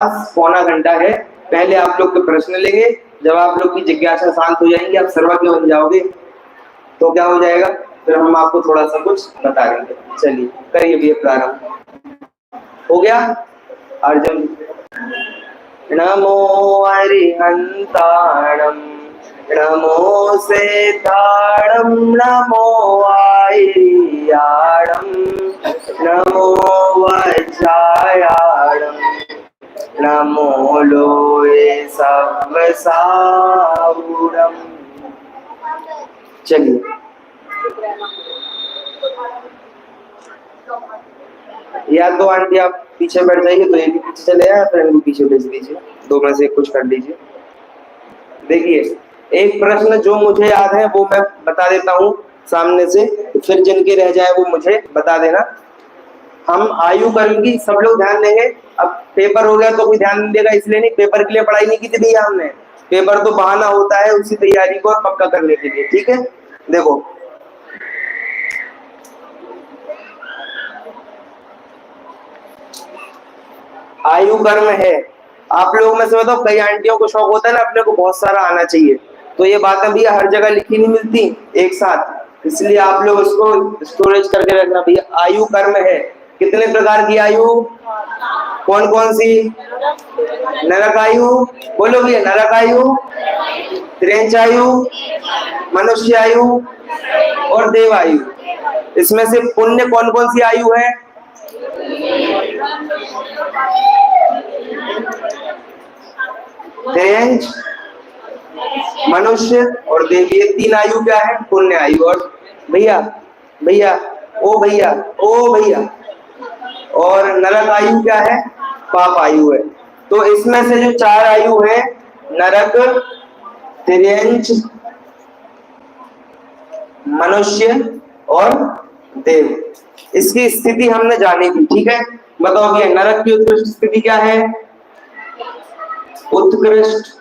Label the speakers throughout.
Speaker 1: पौना घंटा है। पहले आप लोग के प्रश्न लेंगे, जब आप लोग की जिज्ञासा शांत हो जाएंगी, आप सर्वज्ञ बन जाओगे, तो क्या हो जाएगा, फिर हम आपको थोड़ा सा कुछ बता देंगे। चलिए करिए भी प्रारंभ। हो गया अर्जुन? नमो अरिहंताणम नमो सेताणम नमो आयर्याणम नमो वज्रायाणम नमो लोये सवसावुरम। चलिए या तो आंटी आप पीछे बैठ जाइए, तो ये भी पीछे चले आए, फिर इनको पीछे भेज दीजिए, दो में से कुछ कर लीजिए। देखिए एक प्रश्न जो मुझे याद है वो मैं बता देता हूँ सामने से, फिर जिनके रह जाए वो मुझे बता देना। हम आयु कर्म की सब लोग ध्यान देंगे। अब पेपर हो गया तो कोई ध्यान नहीं देगा, इसलिए नहीं, पेपर के लिए पढ़ाई नहीं की थी भैया हमने, पेपर तो बहाना होता है उसी तैयारी को पक्का करने के लिए, ठीक है। देखो आयु कर्म है, आप लोगों में से बताओ, कई आंटियों को शौक होता है ना अपने को बहुत सारा आना चाहिए, तो ये बातें भैया हर जगह लिखी नहीं मिलती एक साथ, इसलिए आप लोग उसको स्टोरेज करके रखना। भैया आयु कर्म है, कितने प्रकार की आयु, कौन कौन सी, नरक आयु, बोलो भैया, नरक आयु, त्रेंच आयु, मनुष्य आयु और देव आयु। इसमें से पुण्य कौन कौन सी आयु है, त्रेंच, मनुष्य और देव, ये तीन आयु क्या है, पुण्य आयु। और भैया भैया ओ भैया ओ भैया, और नरक आयु क्या है, पाप आयु है। तो इसमें से जो चार आयु है, नरक, त्रियंच, मनुष्य और देव, इसकी स्थिति हमने जानी थी, ठीक है। बताओ भैया नरक की उत्कृष्ट स्थिति क्या है, उत्कृष्ट,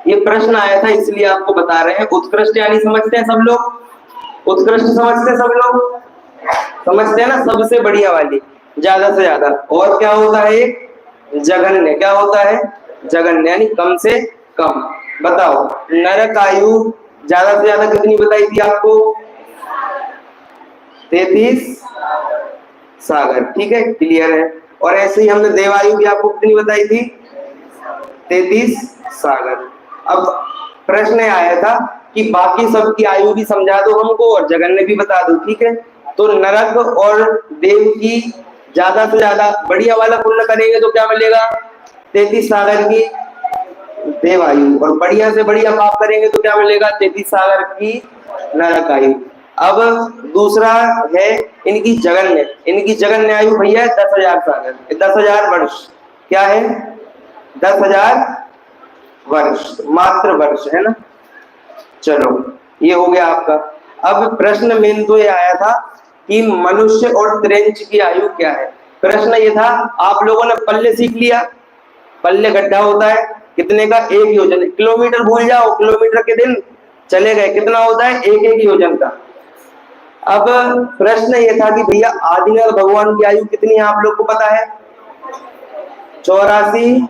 Speaker 1: ये प्रश्न आया था इसलिए आपको बता रहे हैं। उत्कृष्ट यानी समझते हैं सब लोग, उत्कृष्ट समझते हैं सब लोग, समझते हैं ना, सबसे बढ़िया वाली, ज्यादा से ज्यादा। और क्या होता है, जघन्य, क्या होता है, जघन्य यानी कम से कम। बताओ नरक आयु ज्यादा से ज्यादा कितनी बताई थी आपको, 33 सागर, ठीक है, क्लियर है। और ऐसे ही हमने देवायु भी आपको कितनी बताई थी, 33 सागर। अब प्रश्न आया था कि बाकी सबकी आयु भी समझा दो हमको और जगन्य भी बता दो, ठीक है। तो नरक और देव की ज्यादा से ज्यादा बढ़िया वाला पुण्य करेंगे तो क्या मिलेगा, 33 सागर की देवायु, और बढ़िया से बढ़िया पाप करेंगे तो क्या मिलेगा, 33 सागर की नरक आयु। अब दूसरा है इनकी जगन्य, इनकी जगन्य आयु भैया 10,000 सागर, 10,000 वर्ष, क्या है, 10,000 वर्ष, मात्र वर्ष है ना। चलो ये हो गया आपका। अब प्रश्न मेन तो ये आया था कि मनुष्य और त्रेंच की आयु क्या है। प्रश्न ये था, आप लोगों ने पल्ले सीख लिया, पल्ले गड्ढा होता है कितने का, 1 योजन, किलोमीटर भूल जाओ, किलोमीटर के दिन चले गए, कितना होता है, 1 योजन का। अब प्रश्न ये था कि भैया आदिनाथ भगवान की आयु कितनी है, आप लोग को पता है, 84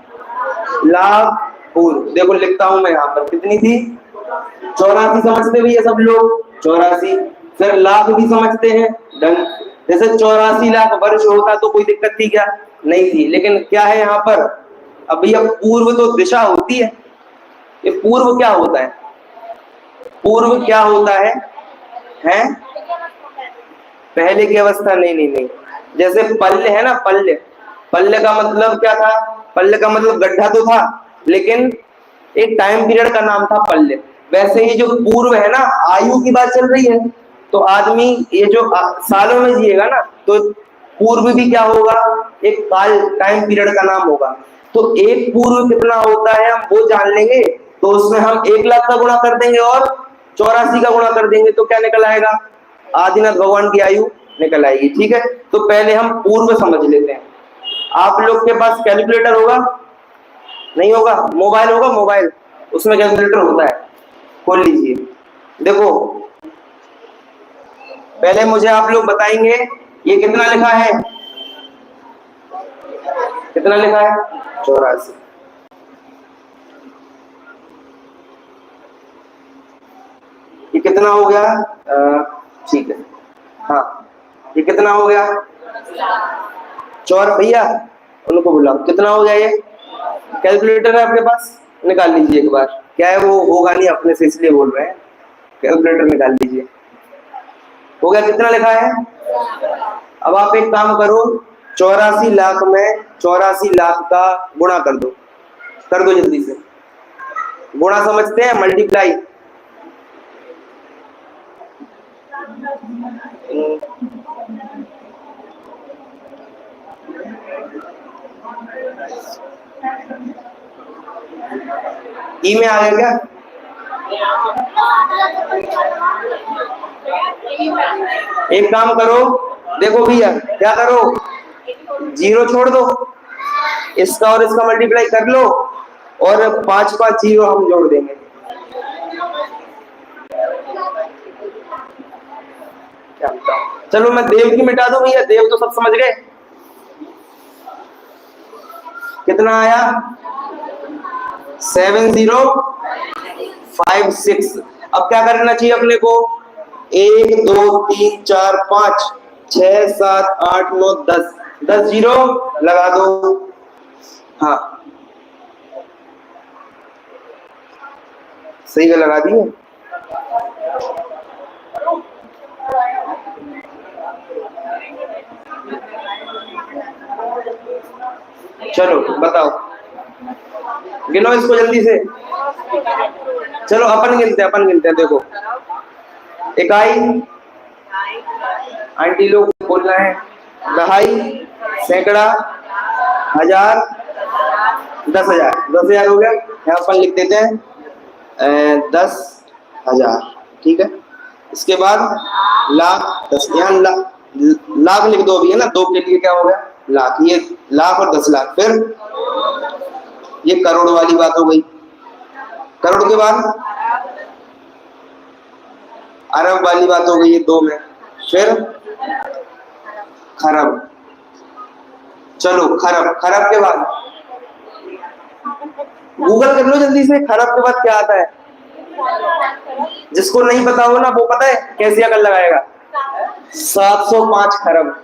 Speaker 1: लाख पूर्व। देखो लिखता हूं मैं यहाँ पर, कितनी थी, 84 समझते भैया सब लोग, 84, फिर लाख भी समझते हैं, डन। जैसे 84 लाख वर्ष होता तो कोई दिक्कत थी क्या, नहीं थी, लेकिन क्या है यहाँ पर, अब भैया पूर्व तो दिशा होती है, ये पूर्व क्या होता है, पूर्व क्या होता है, हैं पहले की अवस्था, नहीं नहीं नहीं, जैसे पल्ले है ना, पल्ले, पल्ले का मतलब क्या था, पल्ले का मतलब गड्ढा तो था, लेकिन एक टाइम पीरियड का नाम था पल्ले। वैसे ही जो पूर्व है ना, आयु की बात चल रही है, तो आदमी ये जो सालों में जिएगा ना, तो पूर्व भी क्या होगा, एक काल, टाइम पीरियड का नाम होगा। तो एक पूर्व कितना होता है हम वो जान लेंगे, तो उसमें हम 1 लाख का गुणा कर देंगे और 84 का गुणा कर देंगे, तो क्या निकल आएगा, आदिनाथ भगवान की आयु निकल आएगी, ठीक है। तो पहले हम पूर्व समझ लेते हैं। आप लोग के पास कैलकुलेटर होगा, नहीं होगा, मोबाइल होगा, मोबाइल, उसमें कैलकुलेटर होता है, खोल लीजिए। देखो पहले मुझे आप लोग बताएंगे ये कितना लिखा है, कितना लिखा है? 84। ये कितना हो गया? ठीक है, हाँ ये कितना हो गया? भैया उनको बुलाओ, कितना हो गया ये? कैलकुलेटर है आपके पास? निकाल लीजिए एक बार। क्या है वो होगा नहीं अपने से, इसलिए बोल रहे हैं। कैलकुलेटर निकाल लीजिए। हो गया? कितना लिखा है? अब आप एक काम करो, 84 लाख में 84 लाख का गुणा कर दो जल्दी से। गुणा समझते हैं? मल्टीप्लाई। ई में आ गया क्या? एक काम करो, देखो भैया क्या करो, 0 छोड़ दो, इसका और इसका मल्टीप्लाई कर लो और 5 5 0 हम जोड़ देंगे। क्या बताओ? चलो मैं देव की मिटा दूं भैया, देव तो सब समझ गए। कितना आया? 7056। अब क्या करना चाहिए अपने को? 1 2 3 4 5 6 7 8 9 10 10 0 लगा दो। हाँ सही का लगा दिए। चलो बताओ, गिनो इसको जल्दी से। चलो अपन गिनते हैं। देखो, इकाई, आंटी लोग बोलना है, दहाई, सैकड़ा, हजार, 10,000। 10,000 हो गया। यहाँ अपन लिख देते हैं 10,000। ठीक है, इसके बाद लाख, 10। यहाँ लाख लिख दो अभी, है ना, 2 के लिए क्या हो गया? लाख। ये लाख और 10 लाख। फिर ये करोड़ वाली बात हो गई। करोड़ के बाद अरब वाली बात हो गई, ये 2 में। फिर खरब। चलो खरब के बाद गूगल कर लो जल्दी से, खरब के बाद क्या आता है? जिसको नहीं पता हो ना, वो पता है कैसे अकल लगाएगा? 705 खरब।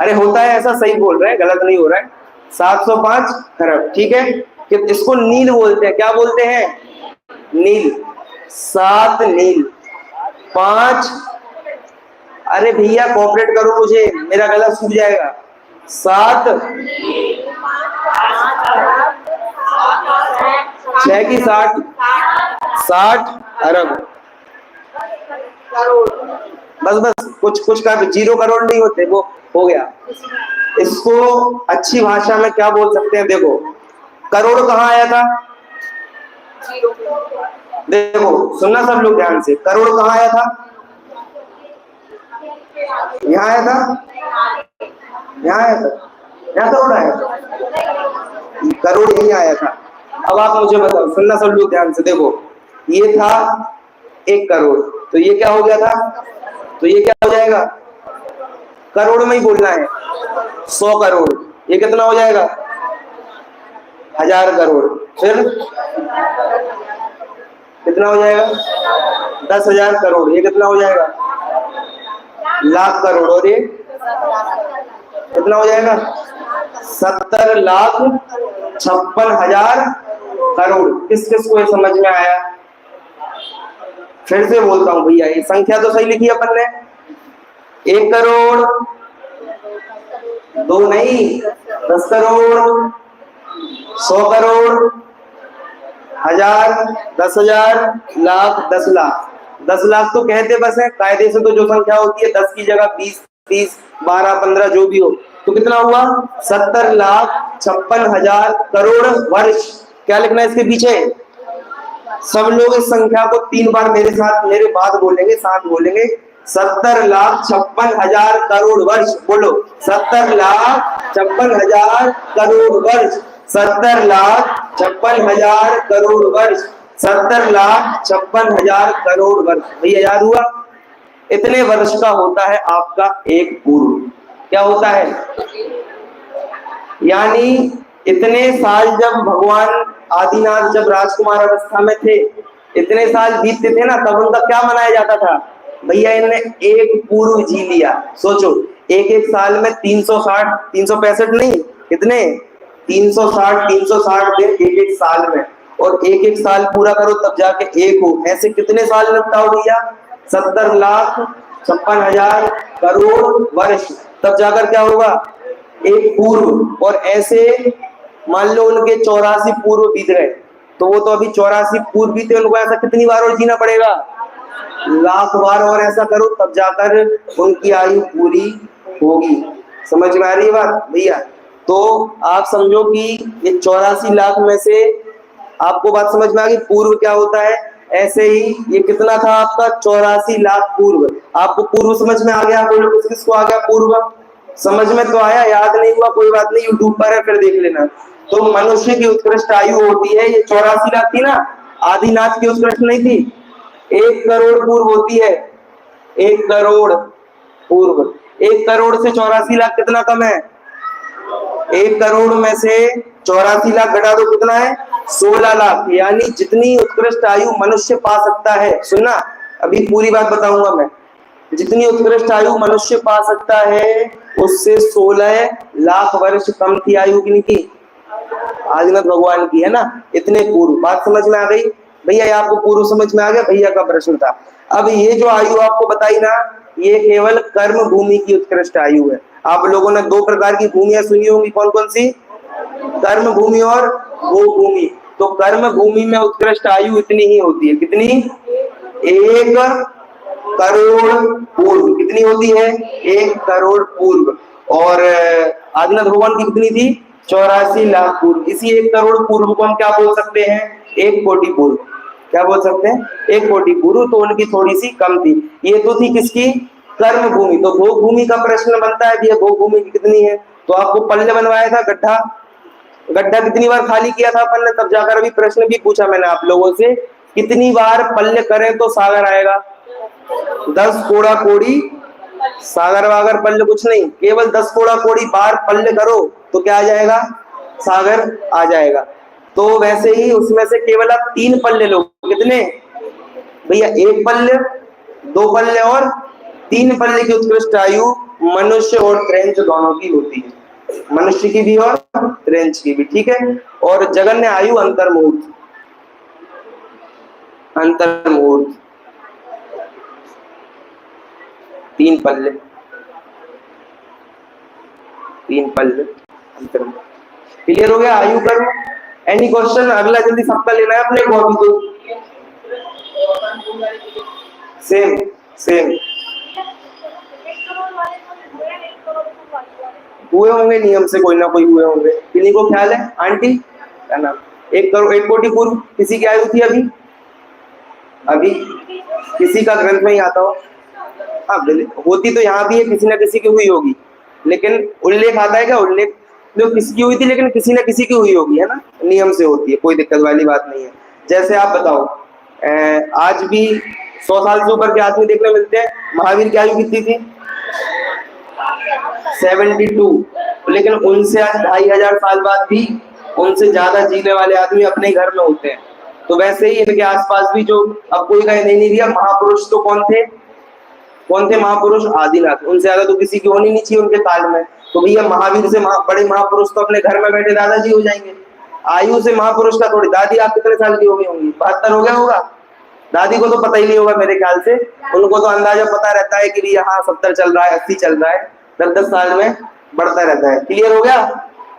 Speaker 1: अरे होता है ऐसा, सही बोल रहे हैं, गलत नहीं हो रहा है। 705 खरब। ठीक है, कि इसको नील बोलते हैं। क्या बोलते हैं? नील। 7 नील, 5। अरे भैया कोऑपरेट करो मुझे, मेरा गला सूख जाएगा। 7 6 की 60, 60 अरब। बस कुछ का 0 करोड़ नहीं होते, वो हो गया। इसको अच्छी भाषा में क्या बोल सकते हैं? देखो, करोड़ कहाँ आया था? देखो सुनना सब लोग ध्यान से, करोड़ कहाँ आया था? यहाँ आया था, यहाँ आया था, यहाँ करोड़ आया था, करोड़ यही आया था। अब आप मुझे बताओ, सुनना सब लोग ध्यान से। देखो ये था 1 करोड़, तो ये क्या हो गया था? तो ये क्या हो जाएगा? करोड़ में ही बोलना है। 100 करोड़, ये कितना हो जाएगा? 1000 करोड़। फिर कितना हो जाएगा? 10,000 करोड़। ये कितना हो जाएगा? लाख करोड़। और ये कितना हो जाएगा? 70,56,000 करोड़। किस किस को ये समझ में आया? फिर से बोलता हूँ भैया, ये संख्या तो सही लिखी अपन ने। 1 करोड़, 2 नहीं, 10 करोड़, 100 करोड़, 1000, 10,000, लाख, 10 लाख। 10 लाख तो कहते बस है, कायदे से तो जो संख्या होती है 10 की जगह 20, 30, 12, 15 जो भी हो, तो कितना हुआ? 70,56,000 करोड़ वर्ष। क्या लिखना है इसके पीछे? सब लोग इस संख्या को 3 बार मेरे साथ, मेरे बाद बोलेंगे, साथ बोलेंगे। 70,56,000 करोड़ वर्ष। बोलो, 70,56,000 करोड़ वर्ष। 70,56,000 करोड़ वर्ष। 70,56,000 करोड़ वर्ष। भैया याद हुआ? इतने वर्ष का होता है आपका एक पूर्व। क्या होता है? यानी इतने साल जब भगवान आदिनाथ जब राजकुमार अवस्था में थे, इतने साल बीतते थे ना, तब उनका क्या मनाया जाता था? भैया इन्होंने एक पूर्व जी लिया। सोचो, एक एक साल में 360 365 नहीं, कितने 360 दिन एक एक साल में, और एक एक साल पूरा करो तब जाके एक हो। ऐसे कितने साल निपटाओ भैया? 70,56,000 करोड़ वर्ष, तब जाकर क्या होगा? एक पूर्व। और ऐसे मान लो उनके 84 पूर्व बीत गए, तो वो तो अभी 84 पूर्व बीते, उनको ऐसा कितनी बार और जीना पड़ेगा? लाख बार और ऐसा करो तब जाकर उनकी आयु पूरी होगी। समझ में आ रही है बात भैया? तो आप समझो कि ये 84 लाख में से आपको बात समझ में आ गई, पूर्व क्या होता है। ऐसे ही ये कितना था आपका? 84 लाख पूर्व। आपको पूर्व समझ में आ गया? बोलो किस किसको आ गया पूर्व? समझ में तो आया, याद नहीं हुआ कोई बात नहीं, यूट्यूब पर है फिर देख लेना। तो मनुष्य की उत्कृष्ट आयु होती है, ये 84 लाख थी ना, आदिनाथ की उत्कृष्ट नहीं थी, 1 करोड़ पूर्व होती है। 1 करोड़ पूर्व, 1 करोड़ से 84 लाख कितना कम है? 1 करोड़ में से 84 लाख घटा दो, कितना है? 16 लाख। यानी जितनी उत्कृष्ट आयु मनुष्य पा सकता है, सुनना अभी पूरी बात बताऊंगा मैं, जितनी उत्कृष्ट आयु मनुष्य पा सकता है उससे 16 लाख वर्ष कम थी आयु की आदिनाथ भगवान की, है ना। इतने पूर्व। बात समझ में आ गई भैया? ये आपको पूर्व समझ में आ गया? भैया का प्रश्न था। अब ये जो आयु आपको बताई ना, ये केवल कर्म भूमि की उत्कृष्ट आयु है। आप लोगों ने 2 प्रकार की भूमियां सुनी होंगी, कौन कौन सी? कर्म भूमि और गो भूमि। तो कर्म भूमि में उत्कृष्ट आयु इतनी ही होती है, कितनी? 1 करोड़ पूर्व। कितनी होती है? 1 करोड़ पूर्व। और आदिनाथ भगवान की कितनी थी? 84 लाख पूर्व। इसी 1 करोड़ पूर्व को हम क्या बोल सकते हैं? 1 कोटि पूर्व। क्या बोल सकते हैं? 1 कोटि पूर्व। तो उनकी थोड़ी सी कम थी। ये तो थी किसकी? कर्म भूमि। तो भोग भूमि का प्रश्न बनता है, भैया भोग भूमि कितनी है? तो आपको पल्ले बनवाया था, गड्ढा, गड्ढा कितनी बार खाली किया था अपन ने, तब जाकर अभी प्रश्न भी पूछा मैंने आप लोगों से, कितनी बार पल्ले करें तो सागर आएगा? 10 कोड़ा कोड़ी सागर वागर पल्ले कुछ नहीं, केवल 10 कोड़ा कोड़ी बार पल्ले करो तो क्या आ जाएगा? सागर आ जाएगा। तो वैसे ही उसमें से केवल आप 3 पल्ले लो, कितने भैया? 1 पल्ले, 2 पल्ले और 3 पल्ले की उत्कृष्ट आयु मनुष्य और क्रेंच दोनों की होती है, मनुष्य की भी और क्रेंच की भी, ठीक है। और जगन्य आयु अंतर्मुहूर्त, अंतर्मुहूर्त 3 पल्ले, 3 पल्ले अंतर्मुहूर्त। क्लियर हो गया? आयु कर्म। Any question? अगला जल्दी सबका लेना है अपने कॉपी को। सेम सेम हुए होंगे नियम से, कोई ना कोई हुए होंगे। किन्हीं को ख्याल है? आंटी क्या नाम? 1 करोड़ 1 कोटि पूर्व किसी की आयु थी अभी? अभी किसी का ग्रंथ में ही आता हो? हाँ, होती तो यहाँ भी है, किसी ना किसी की हुई होगी, लेकिन उल्लेख आता है क्या? उल्लेख जो किसी की हुई थी, लेकिन किसी ना किसी की हुई होगी, है ना। नियम से होती है, कोई दिक्कत वाली बात नहीं है। जैसे आप बताओ, आज भी 100 साल से ऊपर के आदमी देखने मिलते हैं। महावीर की आयु कितनी थी? 72। लेकिन उनसे आज 2500 साल बाद भी उनसे ज्यादा जीने वाले आदमी अपने घर में होते हैं। तो वैसे ही इनके आसपास भी जो, अब कोई कहीं नहीं दिया, महापुरुष तो कौन थे? कौन थे महापुरुष? आदिनाथ। उनसे ज्यादा तो किसी की होनी नहीं चाहिए उनके काल में। तो भैया महावीर से बड़े महापुरुष तो अपने घर में बैठे दादाजी हो जाएंगे। आयु से महापुरुष का थोड़ी। दादी आप कितने साल की हो गई होंगी? 72 हो गया होगा। दादी को तो पता ही नहीं होगा मेरे ख्याल से, उनको तो अंदाजा पता रहता है कि भैया हाँ 70 चल रहा है, 80 चल रहा है, 10-10 साल में बढ़ता रहता है। क्लियर हो गया?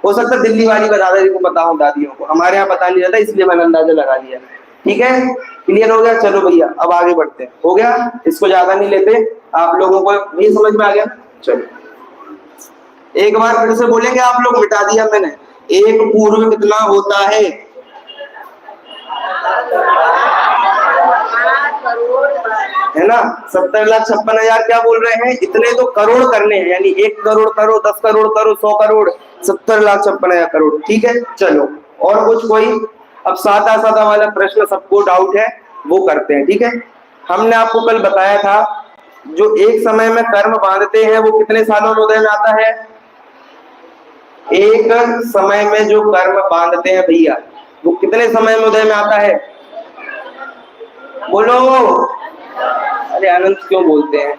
Speaker 1: हो सकता है दिल्ली वाली का दादाजी को पता हो, दादियों को। हमारे यहाँ पता नहीं रहता, इसलिए मैंने अंदाजा लगा लिया। ठीक है, क्लियर हो गया? चलो भैया अब आगे बढ़ते हैं। हो गया? इसको ज्यादा नहीं लेते, आप लोगों को नहीं समझ में आ गया? चलो एक बार फिर से बोलेंगे आप लोग, मिटा दिया मैंने। 1 पूर्व कितना होता है? है ना। 70,56,000 क्या बोल रहे हैं? इतने तो करोड़ करने हैं, यानी 1 करोड़ करो, 10 करोड़ करो, 100 करोड़, 70,56,000 करोड़। ठीक है, चलो और कुछ कोई? अब सादा सादा वाला प्रश्न सबको डाउट है वो करते हैं। ठीक है, हमने आपको कल बताया था जो एक समय में कर्म बांधते हैं वो कितने सालों में उदय में आता है? एक समय में जो कर्म बांधते हैं भैया, वो कितने समय में उदय में आता है? बोलो। अरे अनंत क्यों बोलते हैं?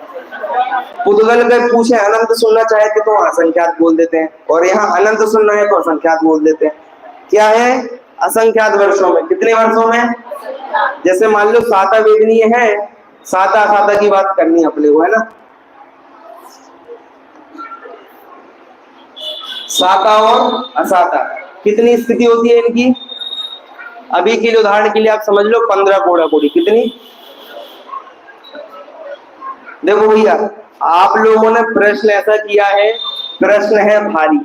Speaker 1: पुद्गल अगर पूछे अनंत सुनना चाहते तो असंख्यात बोल देते हैं, और यहाँ अनंत सुनना है तो असंख्यात बोल देते हैं। क्या है? असंख्यात वर्षों में। कितने वर्षों में? जैसे मान लो साता वेदनीय है, साता साता की बात करनी है अपने को, है ना? साता और असाता कितनी स्थिति होती है इनकी? अभी के लिए उदाहरण के लिए आप समझ लो 15 कोड़ा कोड़ी। कितनी? देखो भैया, आप लोगों ने प्रश्न ऐसा किया है, प्रश्न है भारी,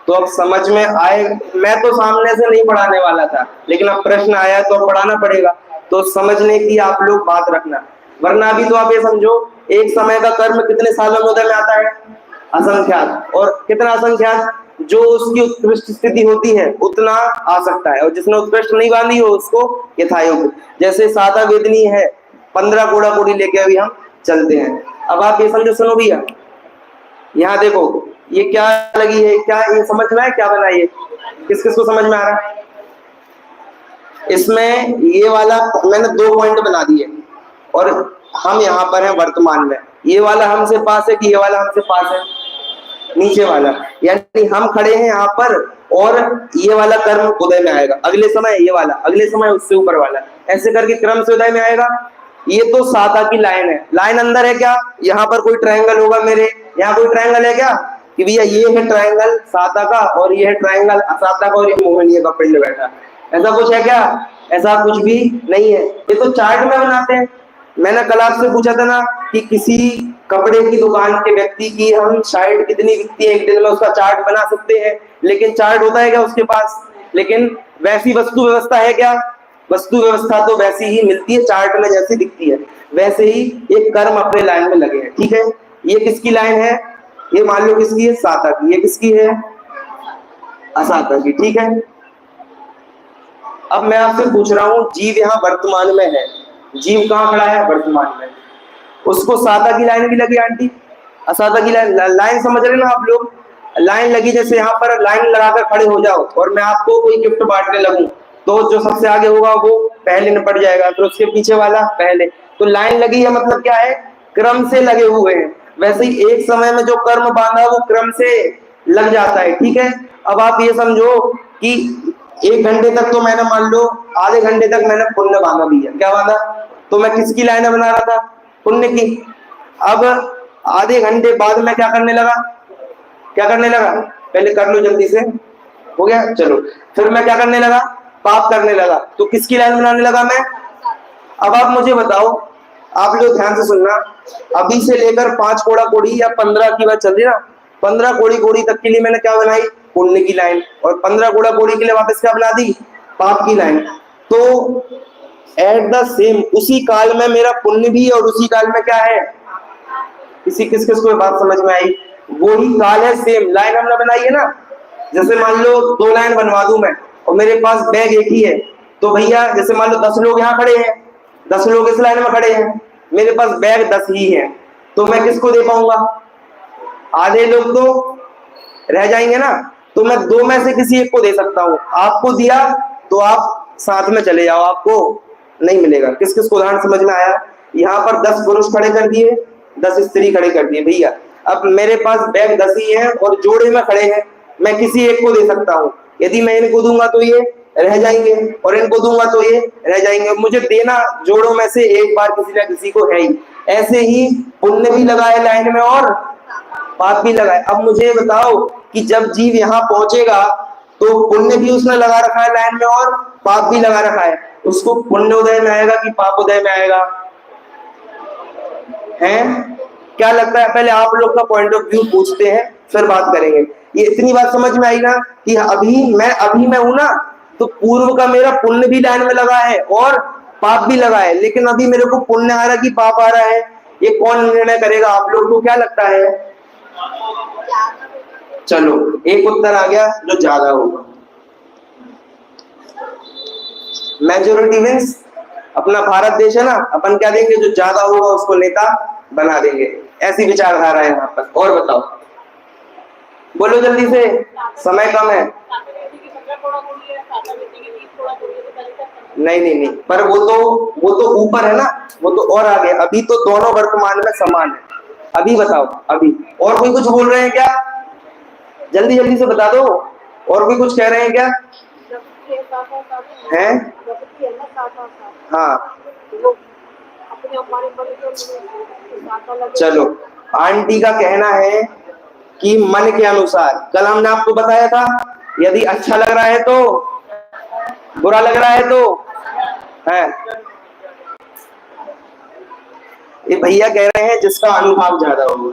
Speaker 1: तो अब समझ में आए। मैं तो सामने से नहीं पढ़ाने वाला था, लेकिन अब प्रश्न आया तो अब पढ़ाना पड़ेगा, तो समझने की आप लोग बात रखना। वरना अभी तो आप ये समझो, एक समय का कर्म कितने सालों में उदय में आता है? असंख्यात। और कितना असंख्यात? जो उसकी उत्कृष्ट स्थिति होती है उतना आ सकता है, और जिसने उत्कृष्ट नहीं बांधी हो उसको यथायोग्य। जैसे सादा वेदनी है, 15 कोड़ा कोड़ी लेके अभी हम चलते हैं। अब आप ये समझो, सुनो भैया, यहाँ देखो ये क्या लगी है, क्या ये समझ में है क्या बना? ये किस किस को समझ में आ रहा है? इसमें ये वाला मैंने 2 पॉइंट बना दिए, और हम यहाँ पर हैं वर्तमान में। ये वाला हमसे पास है कि ये वाला हमसे पास है? नीचे वाला, यानी हम खड़े हैं यहाँ पर, और ये वाला कर्म उदय में आएगा। अगले समय ये वाला, अगले समय उससे ऊपर वाला, ऐसे करके क्रम से उदय में आएगा। ये तो साता की लाइन है। लाइन अंदर है क्या? यहाँ पर कोई ट्रायंगल होगा मेरे, यहाँ कोई ट्रायंगल है क्या? कि भैया ये है ट्रायंगल साता का, और ये है ट्रायंगल असाता का, और ये मोहनीय का पिंड बैठा। ऐसा कुछ है क्या? ऐसा कुछ भी नहीं है। ये तो चार्ट में बनाते हैं। मैंने कल आपसे पूछा था ना कि किसी कपड़े की दुकान के व्यक्ति की हम शर्ट कितनी बिकती है एक दिन में, उसका चार्ट बना सकते हैं, लेकिन चार्ट होता है क्या उसके पास? लेकिन वैसी वस्तु व्यवस्था है क्या? वस्तु व्यवस्था तो वैसी ही मिलती है, चार्ट में जैसी दिखती है वैसे ही एक कर्म अपने लाइन में लगे हैं। ठीक है, ये किसकी लाइन है? ये मान लो किसकी है? साता की। ये किसकी है? असाता की। ठीक है, अब मैं आपसे पूछ रहा हूं, जीव यहाँ वर्तमान में है, जीव कहाँ खड़ा है? वर्तमान में। उसको साता की लाइन भी लगी आंटी, असाता की लाइन समझ रहे ना आप लोग? लाइन लगी, जैसे यहाँ पर लाइन लगाकर खड़े हो जाओ और मैं आपको कोई गिफ्ट बांटने लगूं, तो जो सबसे आगे होगा वो पहले निपट जाएगा, फिर उसके पीछे वाला पहले। तो लाइन लगी है मतलब क्या है? क्रम से लगे हुए हैं। वैसे ही एक समय में जो कर्म बांधा वो क्रम से लग जाता है। ठीक है, अब आप ये समझो कि 1 घंटे तक तो मैंने, मान लो आधे घंटे तक मैंने पुण्य बांधा भी है। क्या बांधा? तो मैं किसकी लाइन बना रहा था? पुण्य की। अब आधे घंटे बाद मैं क्या करने लगा? क्या करने लगा? पहले कर लो जल्दी से, हो गया चलो। फिर मैं क्या करने लगा? पाप करने लगा। तो किसकी लाइन बनाने लगा मैं? अब आप मुझे बताओ, आप लोग ध्यान से सुनना, अभी से लेकर 5 कोड़ा कोड़ी या 15 की बात चल रही ना, 15 कोड़ी कोड़ी तक के लिए मैंने क्या बनाई? पुण्य की लाइन। और 15 कोड़ा कोड़ी के लिए वापस क्या बना दी? पाप की लाइन। तो एट द सेम उसी काल में मेरा पुण्य भी और उसी काल में क्या है? किसी किस किस को बात समझ में आई? वो ही काल है, सेम लाइन हमने बनाई है ना। जैसे मान लो 2 लाइन बनवा दूं मैं, और मेरे पास बैग एक ही है, तो भैया जैसे मान लो 10 लोग यहाँ खड़े हैं, 10 लोग इस लाइन में खड़े हैं, मेरे पास बैग 10 ही है, तो मैं किसको दे पाऊंगा? आधे लोग तो रह जाएंगे ना, तो मैं 2 में से किसी एक को दे सकता हूँ। आपको दिया तो आप साथ में चले जाओ, आपको नहीं मिलेगा। किस किस को उदाहरण समझ में आया? यहाँ पर 10 पुरुष खड़े कर दिए, 10 स्त्री खड़े कर दिए भैया। अब मेरे पास बैग 10 ही है और जोड़े में खड़े हैं, मैं किसी एक को दे सकता हूँ। यदि मैं इनको दूंगा तो ये रह जाएंगे, और इनको दूंगा तो ये रह जाएंगे। मुझे देना जोड़ों में से एक बार किसी ना किसी को है ही। ऐसे ही पुण्य भी लगाए लाइन में और पाप भी लगाए। अब मुझे बताओ कि जब जीव यहाँ पहुंचेगा तो पुण्य भी उसने लगा रखा है लाइन में और पाप भी लगा रखा है, उसको पुण्य उदय में आएगा कि पाप उदय में आएगा? हैं? क्या लगता है? पहले आप लोग का पॉइंट ऑफ व्यू पूछते हैं, फिर बात करेंगे। ये इतनी बात समझ में आई ना कि अभी मैं हूं ना, तो पूर्व का मेरा पुण्य भी लाइन में लगा है और पाप भी लगा है, लेकिन अभी मेरे को पुण्य आ रहा है कि पाप आ रहा है, ये कौन निर्णय करेगा? आप लोग को क्या लगता है? चलो एक उत्तर आ गया, जो ज्यादा होगा। Majority wins. अपना भारत देश है ना, अपन क्या देंगे? जो ज्यादा होगा उसको नेता बना देंगे। ऐसी विचारधारा है यहाँ पर। और बताओ, बोलो जल्दी से, समय कम है। नहीं नहीं नहीं, पर वो तो ऊपर है ना, वो तो और आगे। अभी तो दोनों वर्तमान में समान है। अभी बताओ, अभी और कोई कुछ बोल रहे हैं क्या? जल्दी जल्दी से बता दो। और कोई कुछ कह रहे हैं क्या? हैं? हाँ चलो, आंटी का कहना है कि मन के अनुसार। कल हमने आपको बताया था, यदि अच्छा लग रहा है तो, बुरा लग रहा है तो है। ये भैया कह रहे हैं जिसका अनुभव ज्यादा होगा।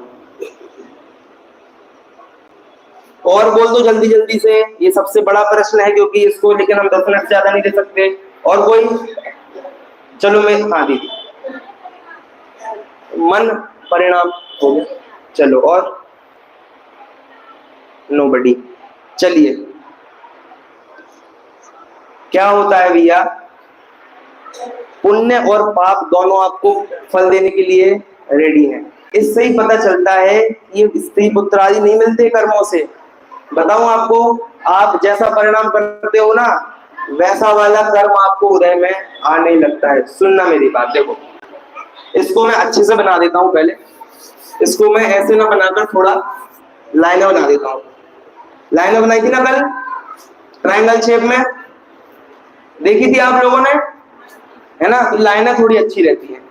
Speaker 1: और बोल दो जल्दी जल्दी से, ये सबसे बड़ा प्रश्न है, क्योंकि इसको लेकिन हम 10 मिनट से ज्यादा नहीं दे सकते। और कोई? चलो मैं, हाँ दीदी, मन परिणाम हो गया। चलो, और नोबडी। चलिए, क्या होता है भैया, पुण्य और पाप दोनों आपको फल देने के लिए रेडी हैं। इससे ही पता चलता है कि ये स्त्री पुत्र आदि नहीं मिलते कर्मों से। बताऊं आपको, आप जैसा परिणाम करते हो ना, वैसा वाला कर्म आपको उदय में आने लगता है। सुनना मेरी बात, देखो इसको मैं अच्छे से बना देता हूं। पहले इसको मैं ऐसे ना बनाकर थोड़ा लाइनें बना देता हूं। लाइनें बनाई थी ना कल, ट्रायंगल शेप में, देखी थी आप लोगों ने, है ना? तो लाइनें थोड़ी अच्छी रहती है।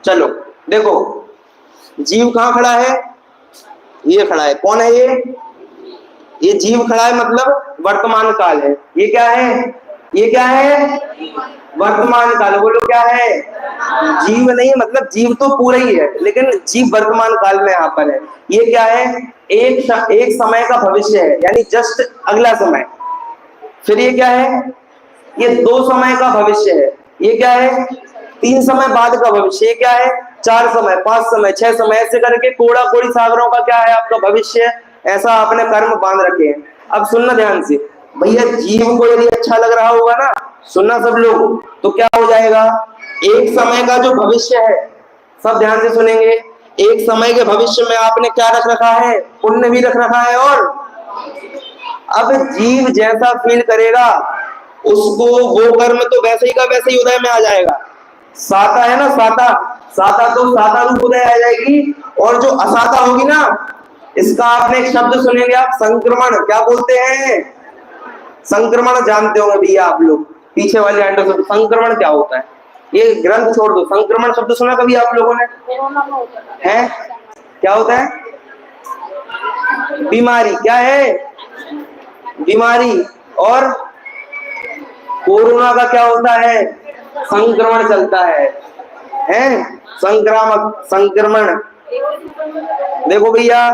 Speaker 1: चलो देखो, जीव कहां खड़ा है? ये खड़ा है। कौन है ये जीव खड़ा है, मतलब वर्तमान काल है। ये क्या है? ये क्या है? वर्तमान काल। बोलो क्या है? जीव नहीं, मतलब जीव तो पूरा ही है, लेकिन जीव वर्तमान काल में यहाँ पर है। ये क्या है? एक समय का भविष्य है, यानी जस्ट अगला समय। फिर ये क्या है? ये 2 समय का भविष्य है। ये क्या है? 3 समय बाद का भविष्य। ये क्या है? 4 समय, 5 समय, 6 समय, ऐसे करके कोड़ा कोड़ी सागरों का क्या है आपका भविष्य। ऐसा आपने कर्म बांध रखे हैं। अब सुनना ध्यान से भैया, जीव को यदि अच्छा लग रहा होगा ना, सुनना सब लोग, तो क्या हो जाएगा, एक समय का जो भविष्य है, सब ध्यान से सुनेंगे, एक समय के भविष्य में आपने क्या रख रखा है? पुण्य भी रख रखा है। और अब जीव जैसा फील करेगा, उसको वो कर्म तो वैसे ही का वैसे ही उदय में आ जाएगा। साता है ना, साता, साता तो साता रूप उदय आ जाएगी। और जो असाता होगी ना, इसका आपने एक शब्द सुनेंगे आप, संक्रमण। क्या बोलते हैं? संक्रमण जानते होंगे भैया आप लोग, पीछे वाले आंटो से। संक्रमण क्या होता है? ये ग्रंथ छोड़ दो, संक्रमण शब्द सुना कभी आप लोगों ने? है? क्या होता है? बीमारी। क्या है? बीमारी। और कोरोना का क्या होता है? संक्रमण चलता है, हैं? संक्रामक, संक्रमण। देखो भैया,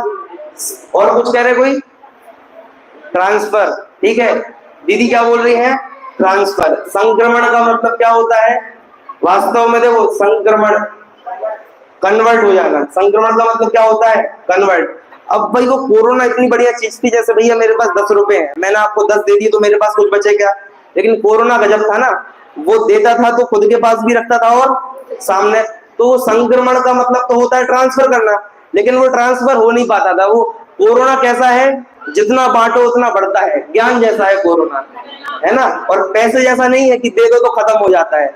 Speaker 1: और कुछ कह रहे कोई? ट्रांसफर। ठीक है, दीदी क्या बोल रही है? ट्रांसफर। संक्रमण का मतलब क्या होता है वास्तव में? देखो, संक्रमण कन्वर्ट हो जाना। संक्रमण का मतलब क्या होता है? कन्वर्ट। अब भाई, वो कोरोना इतनी बढ़िया चीज थी, जैसे भैया मेरे पास 10 रुपए हैं, मैंने आपको 10 दे दिए तो मेरे पास कुछ बचे क्या? लेकिन कोरोना गजब था ना, वो देता था तो खुद के पास भी रखता था और सामने। तो संक्रमण का मतलब तो होता है ट्रांसफर करना, लेकिन वो ट्रांसफर हो नहीं पाता था। वो कोरोना कैसा है? जितना बांटो उतना बढ़ता है। ज्ञान जैसा है कोरोना, है ना? और पैसे जैसा नहीं है कि दे दो तो खत्म हो जाता है।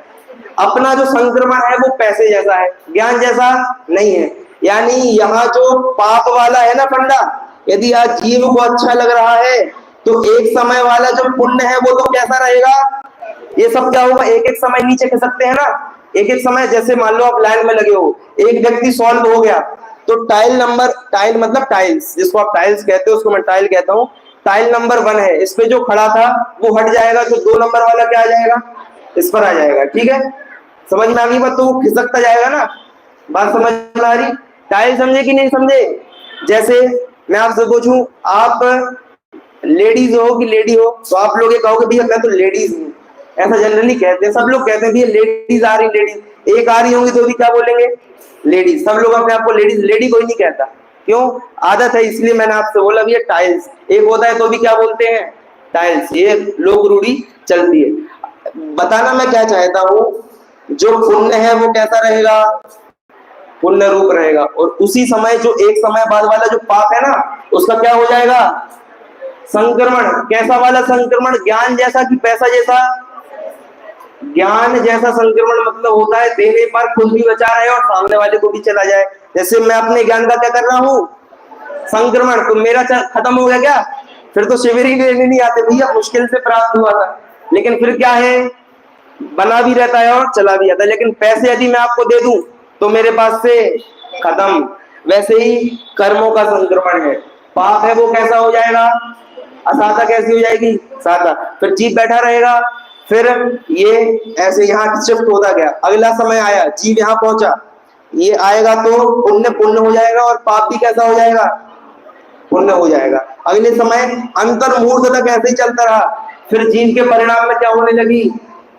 Speaker 1: अपना जो संक्रमण है वो पैसे जैसा है, ज्ञान जैसा नहीं है। यानी यहाँ जो पाप वाला है ना फंडा, यदि आज जीव को अच्छा लग रहा है, तो एक समय वाला जो पुण्य है वो तो कैसा रहेगा? ये सब क्या होगा, एक एक समय नीचे खिसकते हैं ना, एक एक समय। जैसे मान लो आप लाइन में लगे हो, एक व्यक्ति सॉल्व हो गया, तो टाइल नंबर, टाइल मतलब टाइल्स, जिसको आप टाइल्स कहते हो उसको मैं टाइल कहता हूँ। टाइल नंबर 1 है, इस पे जो खड़ा था वो हट जाएगा, तो 2 नंबर वाला क्या आ जाएगा? इस पर आ जाएगा। ठीक है, समझ में आ गई बात? तो वो खिसकता जाएगा ना। बात समझ में आ रही? टाइल समझे कि नहीं समझे? जैसे मैं आपसे पूछूं, आप लेडीज हो कि लेडी हो, तो आप लोग ये कहोगे भैया मैं तो लेडीज हूँ। ऐसा जनरली कहते हैं, सब लोग कहते हैं भैया लेडीज आ रही, लेडीज एक आ रही होंगी तो भी क्या बोलेंगे? लेडीज। सब लोग अपने आप को लेडीज, लेडी कोई नहीं कहता। क्यों? आदत है, इसलिए मैंने आपसे बोला भैया टाइल्स एक होता है तो भी क्या बोलते हैं? टाइल्स। ये लोक रूढ़ी चलती है। बताना मैं क्या चाहता हूं, जो पुण्य है वो कैसा रहेगा? पुण्य रूप रहेगा, और उसी समय जो एक समय बाद वाला जो पाप है ना, उसका क्या हो जाएगा? संक्रमण। कैसा वाला संक्रमण? ज्ञान जैसा कि पैसा जैसा? ज्ञान जैसा संक्रमण मतलब होता है देने पर खुद भी बचा रहे और सामने वाले को भी चला जाए। जैसे मैं अपने ज्ञान का क्या कर रहा हूँ? संक्रमण। तो मेरा खत्म हो गया क्या? फिर तो शिविर ही लेने नहीं आते भैया, मुश्किल से प्राप्त हुआ था। लेकिन फिर क्या है, बना भी रहता है और चला भी जाता है। लेकिन पैसे यदि मैं आपको दे दूं तो मेरे पास से खत्म। वैसे ही कर्मों का संक्रमण है। पाप है वो कैसा हो जाएगा? असाता। कैसी हो जाएगी? साता। फिर जीव बैठा रहेगा, फिर ये ऐसे यहाँ शिफ्ट होता गया। अगला समय आया, जीव यहाँ पहुंचा, ये आएगा तो पुण्य पुण्य हो जाएगा और पाप भी कैसा हो जाएगा? पुण्य हो जाएगा। अगले समय अंतर मुहूर्त तक ऐसे ही चलता रहा। फिर जीव के परिणाम में क्या होने लगी?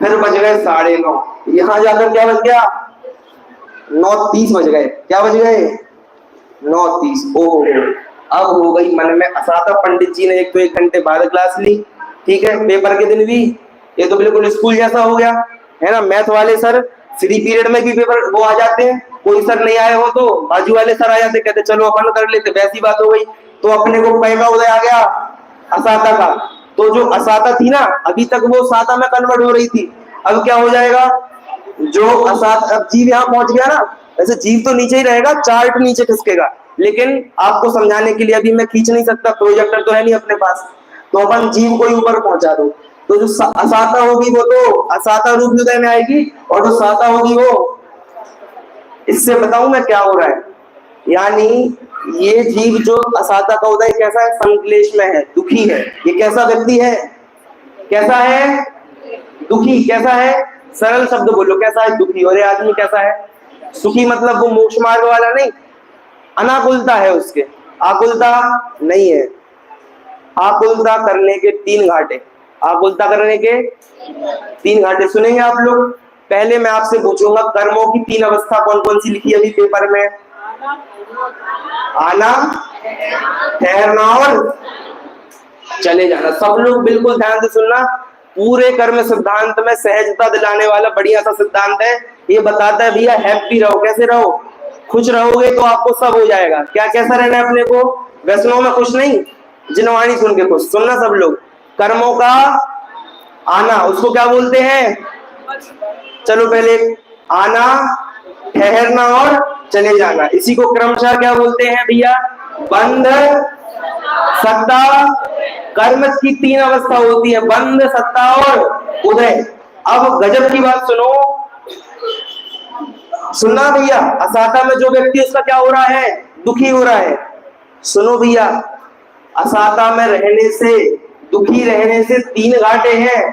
Speaker 1: फिर बज गए 9:30। यहां जाकर क्या बज गया? 9:30 बज गए। क्या बज गए? 9:30। ओहो, अब हो गई मन में असाता। पंडित जी ने एक तो 1 घंटे बाद क्लास ली, ठीक है, पेपर के दिन भी। ये तो बिल्कुल स्कूल जैसा हो गया है ना। मैथ वाले सर फ्री पीरियड में भी पेपर वो आ जाते हैं, कोई सर नहीं आए हो तो बाजू वाले सर आ जाते, कहते चलो अपन कर लेते। वैसी बात हो गई। तो अपने को पहला उदय आ गया असाता का। तो जो असाता थी ना, अभी तक वो साता में कन्वर्ट हो रही थी। अब क्या हो जाएगा? जो असाता, अब जीव यहाँ पहुंच गया ना, वैसे जीव तो नीचे ही रहेगा, चार्ट नीचे खिसकेगा। लेकिन आपको समझाने के लिए अभी मैं खींच नहीं सकता, प्रोजेक्टर तो है नहीं अपने पास, तो अपन जीव को ही ऊपर पहुंचा दो। तो जो असाता होगी वो तो असाता रूप उदय में आएगी, और जो साता होगी वो, इससे बताऊं मैं क्या हो रहा है। यानी ये जीव जो असाता का उदय कैसा है? संक्लेश में है, दुखी है। ये कैसा व्यक्ति है? कैसा है? दुखी। कैसा है? सरल शब्द बोलो, कैसा है? दुखी। और ये आदमी कैसा है? सुखी। मतलब वो मोक्ष मार्ग वाला नहीं, अनाकुलता है उसके, आकुलता नहीं है। आकुलता करने के 3 घाटे। आकुलता करने के 3 घाटे सुनेंगे आप लोग। पहले मैं आपसे पूछूंगा, कर्मों की 3 अवस्था कौन कौन सी लिखी अभी पेपर में? आना, ठहरना और चले जाना। सब लोग बिल्कुल ध्यान से सुनना। पूरे कर्म सिद्धांत में सहजता दिलाने वाला बढ़िया सा सिद्धांत है। ये बताता है भैया हैप्पी रहो। कैसे रहो? खुश रहोगे तो आपको सब हो जाएगा। क्या कैसा रहना है अपने को? व्यसनों में खुश नहीं, जिनवाणी सुन के खुश। सुनना सब लोग। कर्मों का आना, उसको क्या बोलते हैं? चलो पहले आना, ठहरना और चले जाना। इसी को क्रमशः क्या बोलते हैं भैया? बंध, सत्ता। कर्म की 3 अवस्था होती है, बंध, सत्ता और उदय। अब गजब की बात सुनो, सुनना भैया। असाता में जो व्यक्ति, उसका क्या हो रहा है? दुखी हो रहा है। सुनो भैया, असाता में रहने से, दुखी रहने से 3 घाटे हैं।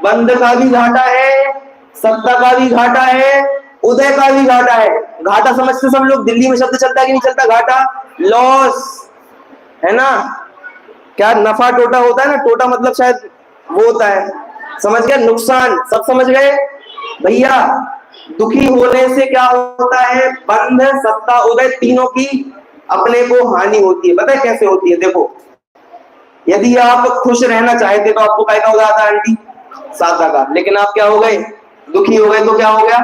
Speaker 1: बंध का भी घाटा है, सत्ता का भी घाटा है, उदय का भी घाटा है। घाटा समझते सब लोग? दिल्ली में शब्द चलता है कि नहीं चलता? घाटा, लॉस, है ना। क्या नफा टोटा होता है ना, टोटा मतलब शायद वो होता है, समझ गए? नुकसान। सब समझ गए भैया? दुखी होने से क्या होता है? बंध, सत्ता, उदय, तीनों की अपने को हानि होती है। पता है कैसे होती है? देखो, यदि आप खुश रहना चाहते तो आपको क्या होगा था आंटी? साता का। लेकिन आप क्या हो गए? दुखी हो गए, तो क्या हो गया?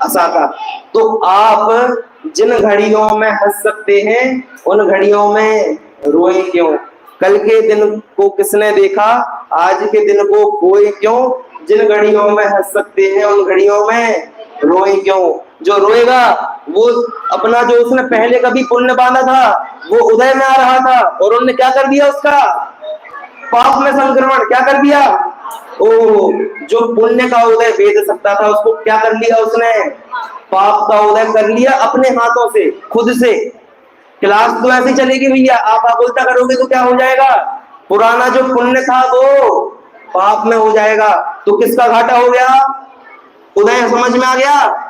Speaker 1: असाता। तो आप जिन घड़ियों में हंस सकते हैं, उन घड़ियों में रोए क्यों? कल के दिन को किसने देखा, आज के दिन को खोए क्यों? जिन घड़ियों में हंस सकते हैं, उन घड़ियों में रोए क्यों? जो रोएगा वो अपना जो उसने पहले कभी पुण्य बांधा था, वो उदय में आ रहा था, और उन्होंने क्या कर दिया? उसका पाप में संक्रमण। क्या कर दिया? ओ, जो पुण्य का उदय वेद सकता था, उसको क्या कर लिया उसने? पाप का उदय कर लिया अपने हाथों से, खुद से। क्लास तो ऐसी चलेगी भैया, आप आकुलता करोगे तो क्या हो जाएगा? पुराना जो पुण्य था वो पाप में हो जाएगा। तो किसका घाटा हो गया? उदय। समझ में आ गया?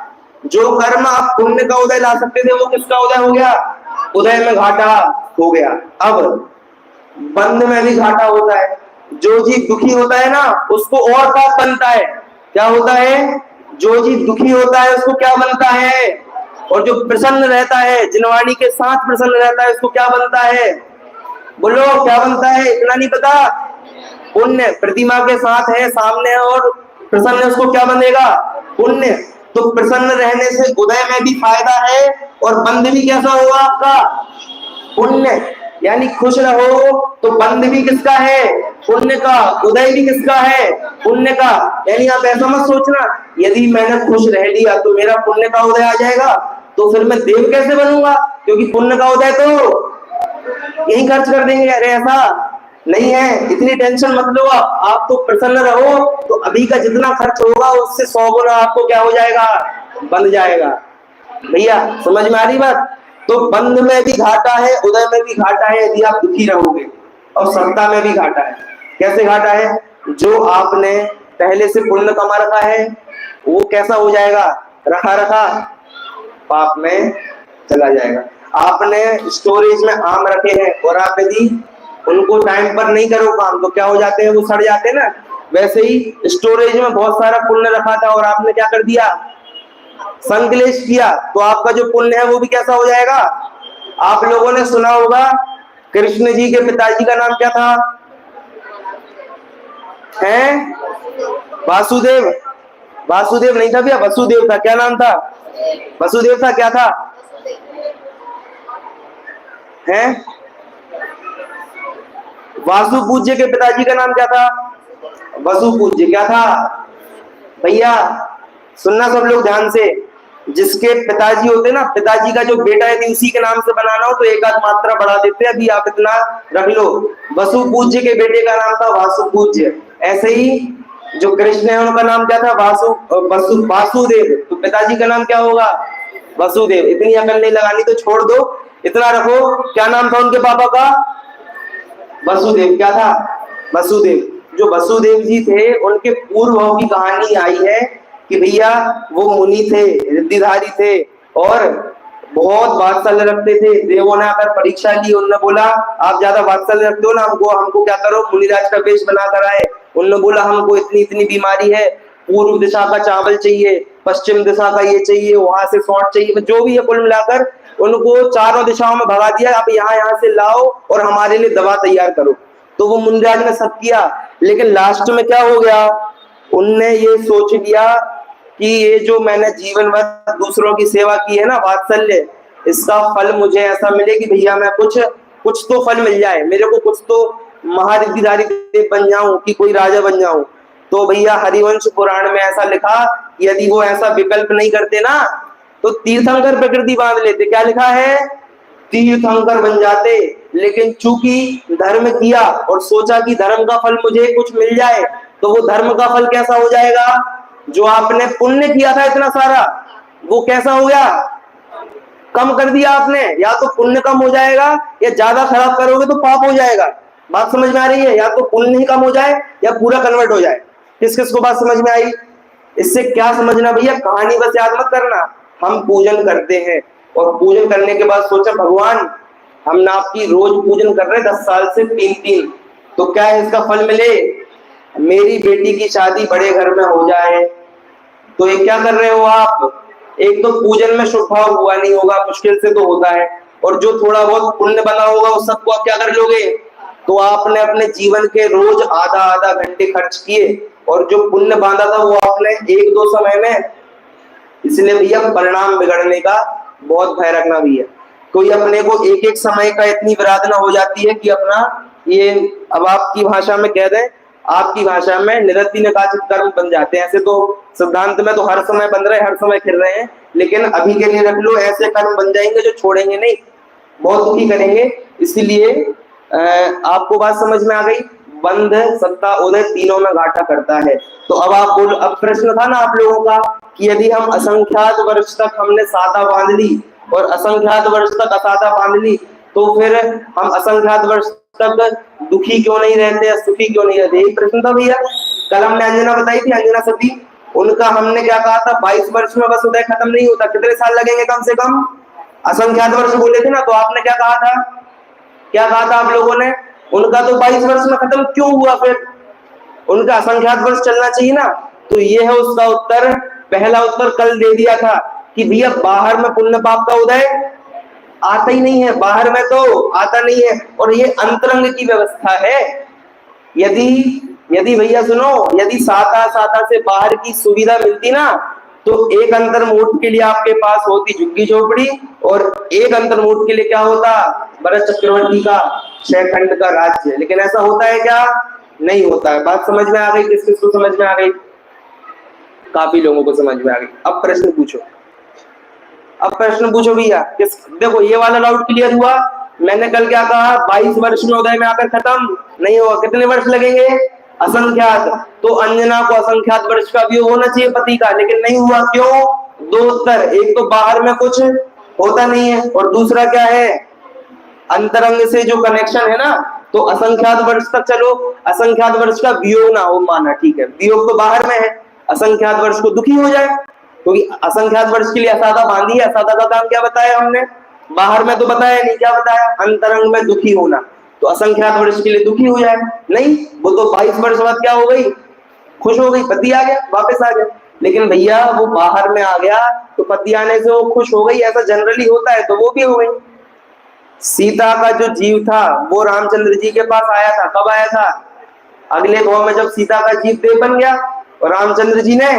Speaker 1: जो कर्म आप पुण्य का उदय ला सकते थे, वो किसका उदय हो गया? उदय में घाटा हो गया। अब बंध में भी घाटा होता है। जो जीव दुखी होता है ना, उसको और पाप बनता है। क्या होता है? जो जीव दुखी होता है उसको क्या बनता है? और जो प्रसन्न रहता है, जिनवाणी के साथ प्रसन्न रहता है, उसको क्या बनता है? बोलो क्या बनता है? इतना नहीं पता? पुण्य। प्रतिमा के साथ है, सामने और प्रसन्न है, उसको क्या बनेगा? पुण्य। तो तो प्रसन्न रहने से उदय में भी फायदा है और बंध भी कैसा होगा आपका, पुण्य। यानी खुश रहो तो बंध भी किसका है, पुण्य का। उदय भी किसका है, पुण्य का। यानी आप ऐसा मत सोचना यदि मैंने खुश रह लिया तो मेरा पुण्य का उदय आ जाएगा, तो फिर मैं देव कैसे बनूंगा, क्योंकि पुण्य का उदय तो यही खर्च कर देंगे। अरे ऐसा नहीं है, इतनी टेंशन मत लो। आप तो प्रसन्न रहो, तो अभी का जितना खर्च होगा उससे 100 गुना आपको क्या हो जाएगा, बंध जाएगा। भैया समझ में आ रही बात। तो बंध में भी घाटा है, उदय में भी घाटा है यदि आप दुखी रहोगे, और सत्ता में भी घाटा है। कैसे घाटा है, जो आपने पहले से पुण्य कमा रखा है वो कैसा हो जाएगा, रखा रखा पाप में चला जाएगा। आपने स्टोरेज में आम रखे हैं और आप यदि उनको टाइम पर नहीं करो काम तो क्या हो जाते हैं, वो सड़ जाते हैं ना। वैसे ही स्टोरेज में बहुत सारा पुण्य रखा था और आपने क्या कर दिया, संकलेश किया, तो आपका जो पुण्य है वो भी कैसा हो जाएगा। आप लोगों ने सुना होगा कृष्ण जी के पिताजी का नाम क्या था, हैं वासुदेव। वासुदेव नहीं था भैया, वसुदेव था। क्या नाम था, वसुदेव था। क्या था, हैं वासु पूज्य के पिताजी का नाम क्या था, वसु पूज्य। क्या था भैया, सुनना सब लोग ध्यान से। जिसके पिताजी होते ना, पिताजी का जो बेटा है उसी के नाम से बनाना हो तो एक आध मात्रा बढ़ा देते हैं, अभी आप इतना रख लो। वसु पूज्य के बेटे का नाम था वासु पूज्य। ऐसे ही जो कृष्ण है उनका नाम क्या था, वासुदेव। तो पिताजी का नाम क्या होगा, वसुदेव। इतनी अकल नहीं लगानी तो छोड़ दो, इतना रखो। क्या नाम था उनके पापा का, वसुदेव। क्या था, वसुदेव। जो वसुदेव जी थे उनके पूर्व की कहानी आई है कि भैया वो मुनि थे, रिद्धिधारी थे और बहुत वात्सल्य रखते थे। देवों ने आकर परीक्षा ली, उन्होंने बोला आप ज्यादा वात्सल्य रखते हो ना, हमको क्या करो, मुनिराज का वेश बना कर आए। उन्होंने बोला हमको इतनी इतनी बीमारी है, पूर्व दिशा का चावल चाहिए, पश्चिम दिशा का ये चाहिए, वहां से सौंठ चाहिए, जो भी है कुल मिलाकर उनको चारों दिशाओं में भगा दिया, आप यहाँ से लाओ और हमारे लिए दवा तैयार करो। तो वो मुनिराज ने सब किया, लेकिन लास्ट में क्या हो गया, उनने ये सोच लिया कि ये जो मैंने जीवन भर दूसरों की सेवा की है ना, वात्सल्य, इसका फल मुझे ऐसा मिले कि भैया मैं कुछ तो फल मिल जाए, मेरे को कुछ तो महारिद्धिधारी बन जाऊं, कि कोई राजा बन जाऊं। तो भैया हरिवंश पुराण में ऐसा लिखा, यदि वो ऐसा विकल्प नहीं करते ना तो तीर्थंकर प्रकृति बांध लेते। क्या लिखा है, तीर्थंकर बन जाते। लेकिन चूंकि धर्म किया और सोचा कि धर्म का फल मुझे कुछ मिल जाए, तो वो धर्म का फल कैसा हो जाएगा, जो आपने पुण्य किया था इतना सारा वो कैसा हो गया, कम कर दिया आपने। या तो पुण्य कम हो जाएगा, या ज्यादा खराब करोगे तो पाप हो जाएगा। बात समझ में आ रही है, या तो पुण्य ही कम हो जाए या पूरा कन्वर्ट हो जाए। किस किस को बात समझ में आई। इससे क्या समझना भैया, कहानी बस याद मत करना। हम पूजन करते हैं और पूजन करने के बाद सोचा भगवान हम ना आपकी रोज पूजन कर रहे 10 साल से 3-3, तो क्या है इसका फल मिले, मेरी बेटी की शादी बड़े घर में हो जाए। तो ये क्या कर रहे हो आप, एक तो पूजन में शुभ भाव हुआ नहीं होगा, मुश्किल से तो होता है, और जो थोड़ा बहुत पुण्य बना होगा उस सबको आप क्या कर लोगे। तो आपने अपने जीवन के रोज आधा आधा घंटे खर्च किए और जो पुण्य बांधा था वो आपने 1-2 समय में। इसलिए भैया परिणाम बिगड़ने का बहुत भय रखना भैया। कोई अपने को एक एक समय का इतनी विराधना हो जाती है कि अपना ये, अब आपकी भाषा में कह दें, आपकी भाषा में निरति निकाचित कर्म बन जाते हैं। ऐसे तो सिद्धांत में तो हर समय बन रहे, हर समय फिर रहे हैं, लेकिन अभी के लिए रख लो ऐसे कर्म बन जाएंगे जो छोड़ेंगे नहीं, बहुत दुखी करेंगे। इसीलिए आपको बात समझ में आ गई, बंध सत्ता उदय तीनों में घाटा करता है। तो अब आप बोलो, अब प्रश्न था ना आप लोगों का कि यदि हम असंख्यात वर्ष तक हमने साता बांध ली और असंख्यात वर्ष तक असाता बांध ली, तो फिर हम असंख्यात वर्ष तक दुखी क्यों नहीं रहते, सुखी क्यों नहीं रहते, यही प्रश्न था भैया। कल हमने अंजना बताई थी, अंजना सती, उनका हमने क्या कहा था, 22 वर्ष में बस उदय खत्म नहीं होता, कितने साल लगेंगे कम से कम, असंख्यात वर्ष बोले थे ना। तो आपने क्या कहा था, क्या कहा था आप लोगों ने, उनका तो 22 वर्ष में खत्म क्यों हुआ, फिर उनका असंख्यात वर्ष चलना चाहिए ना। तो ये है उसका उत्तर। पहला उत्तर कल दे दिया था कि भैया बाहर में पुण्य पाप का उदय आता ही नहीं है, बाहर में तो आता नहीं है, और ये अंतरंग की व्यवस्था है। यदि भैया सुनो, यदि साता से बाहर की सुविधा मिलती ना तो एक अंतर्मुहूर्त के लिए आपके पास होती झुग्गी झोपड़ी और एक अंतर्मुहूर्त के लिए क्या होता, भरत चक्रवर्ती का 6 खंड का राज्य। लेकिन ऐसा होता है क्या? नहीं होता है। बात समझ में आ गई? किस किस को समझ में आ गई? काफी लोगों को समझ में आ गई। अब प्रश्न पूछो, अब प्रश्न पूछो भैया। किस, देखो ये वाला डाउट क्लियर हुआ। मैंने कल क्या कहा, 22 वर्ष में उदय में आकर खत्म नहीं होगा। कितने वर्ष लगेंगे? असंख्यात। तो अंजना को असंख्यात वर्ष का वियोग होना चाहिए पति का, लेकिन नहीं हुआ। क्यों? 2 उत्तर, एक तो बाहर में कुछ होता नहीं है और दूसरा क्या है, अंतरंग से जो कनेक्शन है ना। तो असंख्यात वर्ष तक चलो, असंख्यात वर्ष का वियोग ना हो माना, ठीक है, वियोग तो बाहर में है, असंख्यात वर्ष को दुखी हो जाए, क्योंकि असंख्यात वर्ष के लिए असादा बांधी है। असादा का काम क्या बताया हमने? बाहर में तो बताया नहीं, क्या बताया? अंतरंग में दुखी होना। तो असंख्यात वर्ष के लिए दुखी हो जाए, नहीं, वो तो 22 वर्ष बाद क्या हो गई, खुश हो गई, पति आ गया, वापस आ गया। लेकिन भैया वो बाहर में आ गया तो पति आने से वो खुश हो गई, ऐसा जनरली होता है, तो वो भी हो गई। सीता का जो जीव था वो रामचंद्र जी के पास आया था। कब आया था? अगले भाव में, जब सीता का जीव देव बन गया और रामचंद्र जी ने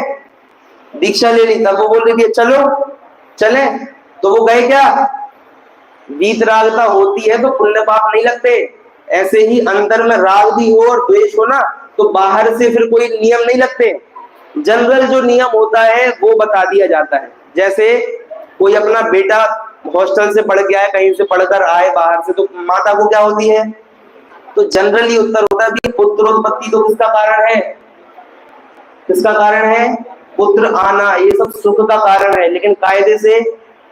Speaker 1: दीक्षा ले ली, तब वो बोल रही थी चलो चले, तो वो गए। क्या वीतरागता होती है तो पुण्य पाप नहीं लगते। ऐसे ही अंदर में राग भी हो और द्वेष हो ना, तो बाहर से फिर कोई नियम नहीं लगते। जनरल जो नियम होता है वो बता दिया जाता है। जैसे कोई अपना बेटा हॉस्टल से पढ़ के आए, कहीं से पढ़कर आए बाहर से, तो माता को क्या होती है? तो जनरली उत्तर होता है कि पुत्रोत्पत्ति तो किसका कारण है? किसका कारण है? पुत्र आना, ये सब सुख का कारण है। लेकिन कायदे से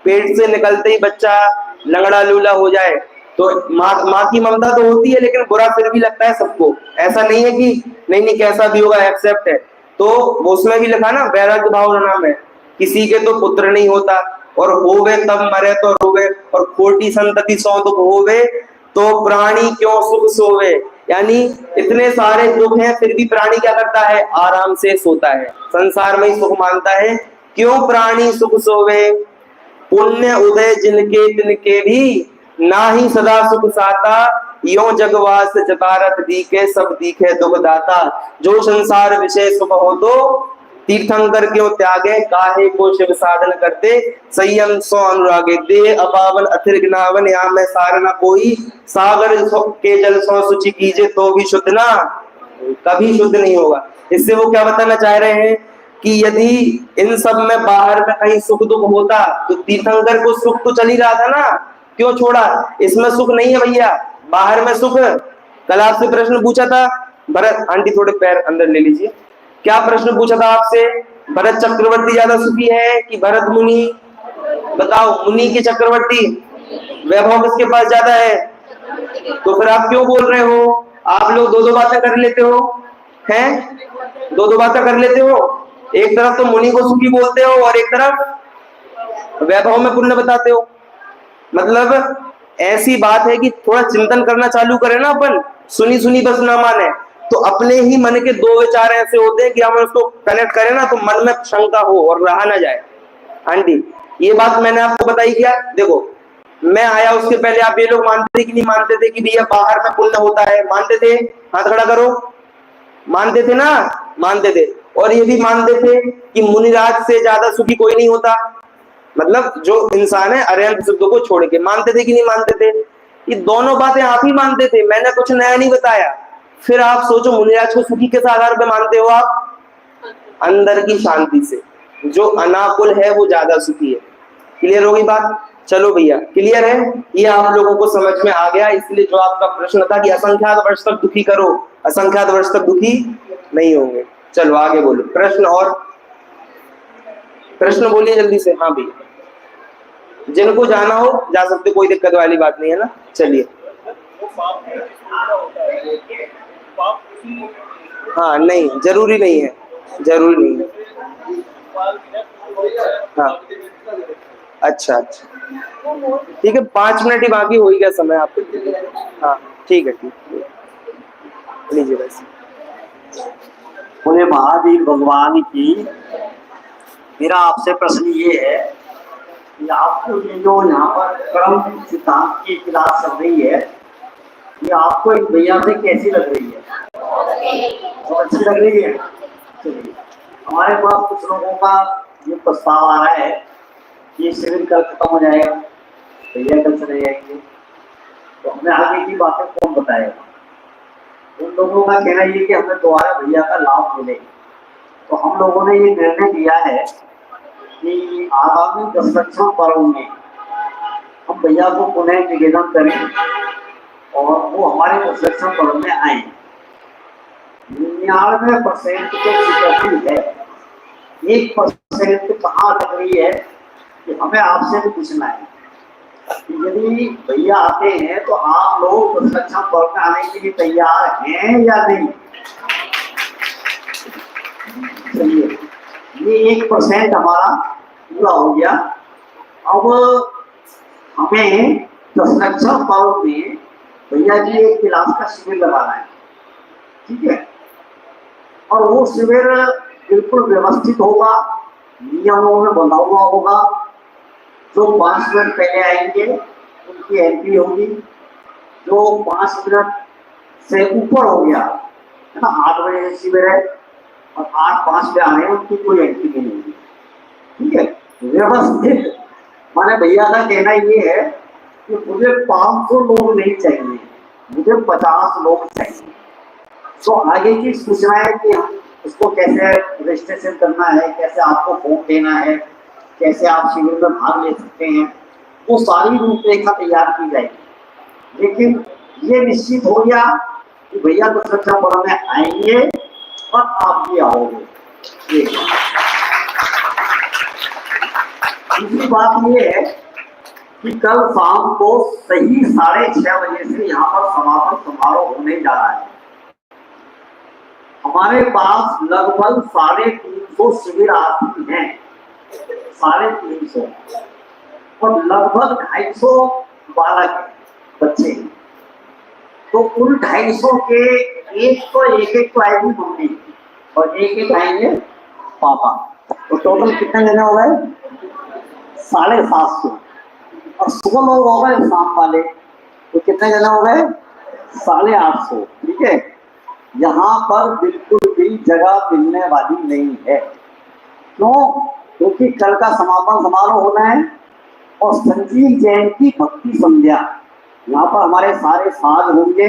Speaker 1: पेट से निकलते ही बच्चा लंगड़ा लूला हो जाए तो माँ की ममता तो होती है, लेकिन बुरा फिर भी लगता है सबको। ऐसा नहीं है कि नहीं नहीं कैसा भी होगा एक्सेप्ट है। तो उसमें भी लिखा ना, वैराग्य भाव नाम है, किसी के तो पुत्र नहीं होता, और होवे तब मरे तो रोवे, और खोटी संतति सौ दुख होवे, तो प्राणी क्यों सुख सोवे। यानी इतने सारे दुख हैं फिर भी प्राणी क्या करता है? आराम से सोता है, संसार में ही सुख मानता है। क्यों प्राणी सुख सोवे? पुण्य उदय जिनके तिनके भी, ना ही सदा सुख साता, यो जगवास जतारत दीके सब दीखे दुख दाता। जो संसार विषय सुख हो तो तीर्थंकर क्यों त्यागे, काहे को शिव साधन करते, संयम सो अनुरागे दे अपावन अथिर गिनावन, या में सार न कोई, सागर के जल सो शुचि कीजे तो भी शुद्ध ना, कभी शुद्ध नहीं होगा। इससे वो क्या बताना चाह रहे हैं कि यदि इन सब में बाहर में कहीं सुख दुख होता तो तीर्थंकर को सुख तो चल ही रहा था ना, क्यों छोड़ा? इसमें सुख नहीं है भैया, बाहर में सुख। कल आपसे प्रश्न पूछा था भरत, आंटी थोड़े पैर अंदर ले लीजिए, क्या प्रश्न पूछा था आपसे? भरत चक्रवर्ती ज्यादा सुखी है कि भरत मुनि? बताओ, मुनि की चक्रवर्ती, वैभव किसके पास ज्यादा है? तो फिर आप क्यों बोल रहे हो? आप लोग दो दो बातें कर लेते हो, हैं? दो दो बातें कर लेते हो। एक तरफ तो मुनि को सुखी बोलते हो और एक तरफ वैभव में पुण्य बताते हो। मतलब ऐसी बात है कि थोड़ा चिंतन करना चालू करें ना अपन, सुनी सुनी बस ना माने। तो अपने ही मन के दो विचार ऐसे होते हैं कि हम उसको कनेक्ट करें ना तो मन में शंका हो और रहा ना जाए। आंटी ये बात मैंने आपको बताई क्या? देखो मैं आया उसके पहले आप ये लोग मानते थे कि नहीं मानते थे कि भैया बाहर में पुण्य होता है? मानते थे? हाथ खड़ा करो। मानते थे ना? मानते थे। और ये भी मानते थे कि मुनिराज से ज्यादा सुखी कोई नहीं होता, मतलब जो इंसान है अरिहंत शब्दों को छोड़ के। मानते थे कि नहीं मानते थे? ये दोनों बातें आप ही मानते थे, मैंने कुछ नया नहीं बताया। फिर आप सोचो मुनिराज को सुखी किस आधार पे मानते हो आप? अंदर की शांति से। जो अनाकुल है वो ज्यादा सुखी है। क्लियर होगी बात? चलो भैया क्लियर है, ये आप लोगों को समझ में आ गया। इसलिए जो आपका प्रश्न था कि असंख्यात वर्ष तक दुखी करो, असंख्यात वर्ष तक दुखी नहीं होंगे। चलो आगे बोलो प्रश्न, और प्रश्न बोलिए जल्दी से। हाँ भैया, जिनको जाना हो जा सकते, कोई दिक्कत वाली बात नहीं है ना। चलिए हाँ, नहीं जरूरी नहीं है, जरूरी नहीं है। हाँ अच्छा अच्छा ठीक है, 5 मिनट ही बाकी हो ही गया समय आपके। हाँ ठीक है, ठीक लीजिए वैसे।
Speaker 2: बोले महादेव भगवान की। मेरा आपसे प्रश्न ये है कि आपको ये जो यहाँ पर कर्म सिद्धांत की क्लास चल रही है, ये आपको इस भैया से कैसी लग रही है? बहुत अच्छी लग रही है। चलिए, हमारे पास कुछ लोगों का ये प्रस्ताव आ रहा है कि ये शिविर कल खत्म हो जाएगा, भैया कल चले जाएंगे, तो हमें आगे की बातें कौन बताएगा। उन लोगों का कहना ये कि हमें दोबारा भैया का लाभ मिले, तो हम लोगों ने ये निर्णय लिया है कि आगामी दशरक्षण पर्व में हम भैया को पुनः निवेदन करें और वो हमारे दशरक्षण पर्व में आए। 99% के सिक्योरिटी है, 1% कहाँ लग रही है कि हमें आपसे भी पूछना है कि यदि भैया आते हैं तो आप लोग दशरक्षण पर्व में आने के लिए तैयार हैं या नहीं। चलिए, ये 1% हमारा पूरा हो गया। अब हमें दशरक्षण पर्व में भैया जी एक क्लास का शिविर लगाना है, ठीक है, और वो शिविर बिल्कुल व्यवस्थित होगा, नियमों में बंधा हुआ होगा। जो 5 मिनट पहले आएंगे उनकी एंट्री होगी, जो 5 मिनट से ऊपर हो गया है ना, 8 बजे शिविर है और 8:05 पे आ रहे हैं, उनकी कोई एंट्री नहीं होगी, ठीक है। व्यवस्थित माने भैया का कहना ये है कि मुझे 500 लोग नहीं चाहिए, मुझे 50 लोग चाहिए। तो आगे की सूचना है कि उसको कैसे रजिस्ट्रेशन करना है, कैसे आपको फॉर्म देना है, कैसे आप शिविर में भाग ले सकते हैं, वो सारी रूपरेखा तैयार की जाएगी। लेकिन ये निश्चित हो गया कि भैया दशरक्षण पर्व में आएंगे और आप भी आओगे। दूसरी बात ये है कि कल शाम को सही 6:30 बजे से यहाँ पर समापन समारोह होने जा रहा है। हमारे पास लगभग 350 शिविरार्थी हैं, 350, और लगभग 250 बालक बच्चे। तो कुल 250 के एक तो आएगी मम्मी और एक आएंगे पापा, तो टोटल कितने जने हो गए? 750। और 100 लोग हो गए शाम वाले, तो कितने जने हो गए? 850, ठीक है। यहाँ पर बिल्कुल भी जगह मिलने वाली नहीं है। क्यों? क्योंकि कल का समापन समारोह होना है और संजीव जैन की भक्ति संध्या, यहाँ पर हमारे सारे साज होंगे।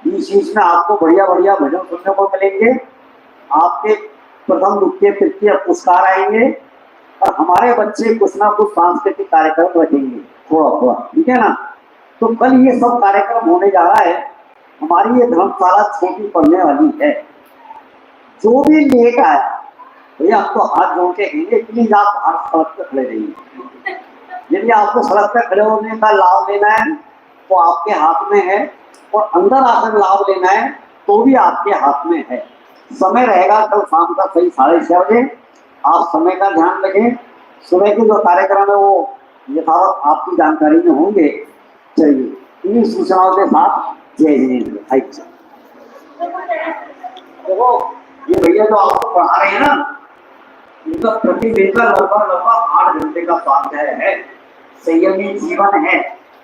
Speaker 2: बीच में आपको बढ़िया बढ़िया भजन सुनने को मिलेंगे, आपके प्रथम द्वितीय तृतीय पुरस्कार आएंगे और हमारे बच्चे कुछ ना कुछ सांस्कृतिक कार्यक्रम रखेंगे थोड़ा थोड़ा, ठीक है ना। तो कल ये सब कार्यक्रम होने जा रहा है। हमारी ये धर्मशाला छोटी पड़ने वाली है। जो भी लेट आया भैया आपको हाथ जोड़ के कहेंगे प्लीज आप बाहर सड़क पर खड़े रहिए। यदि आपको सड़क पर खड़े होने का लाभ लेना है तो आपके हाथ में है, और अंदर आकर लाभ लेना है तो भी आपके हाथ में है। समय रहेगा कल शाम का सही 6:30 बजे। आप समय का ध्यान रखें। सुबह के जो कार्यक्रम है वो यथावत आपकी जानकारी में होंगे। चलिए, इन सूचनाओं के साथ जय हिंद। देखो, ये भैया जो आपको पढ़ा रहे हैं ना, इनका प्रतिदिन का लगभग 8 घंटे का स्वाध्याय है, संयमी जीवन है।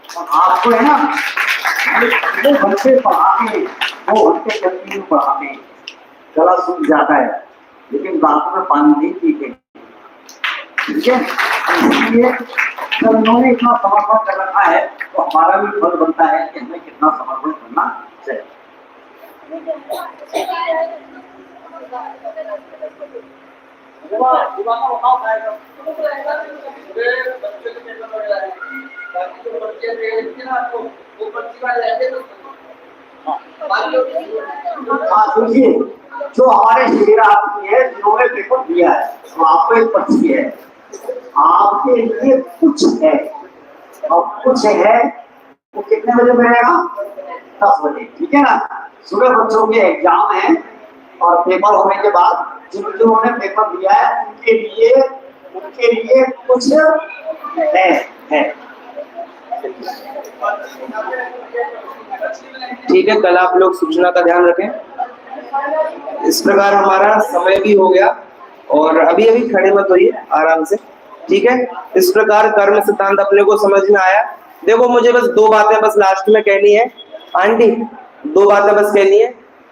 Speaker 2: और आपको है ना 2 घंटे पढ़ाते, 2 घंटे कंटिन्यू पढ़ाते, गला सूख जाता है लेकिन दांतों में पानी नहीं पीते, ठीक है। इसलिए जब उन्होंने इतना समर्पण कर रखा है तो हमारा भी फर्ज बनता है कि हमें कितना समर्पण करना चाहिए। देखिए, जो हमारे शिविरार्थी है जिन्होंने पेपर दिया है, तो आपको एक पर्ची है, आपके लिए कुछ है और कुछ है वो कितने बजे मिलेगा? 10 बजे, ठीक है ना। सुबह बच्चों के एग्जाम है और पेपर होने के बाद जिन्होंने पेपर दिया है उनके लिए कुछ है।
Speaker 1: ठीक है, कल आप लोग सूचना का ध्यान रखें। इस प्रकार हमारा समय भी हो गया और अभी खड़े मत होइए, आराम से, ठीक है। इस प्रकार कर्म सिद्धांत अपने को समझ में आया। देखो, मुझे बस 2 बातें बस लास्ट में कहनी है आंटी, 2 बातें बस कहनी है।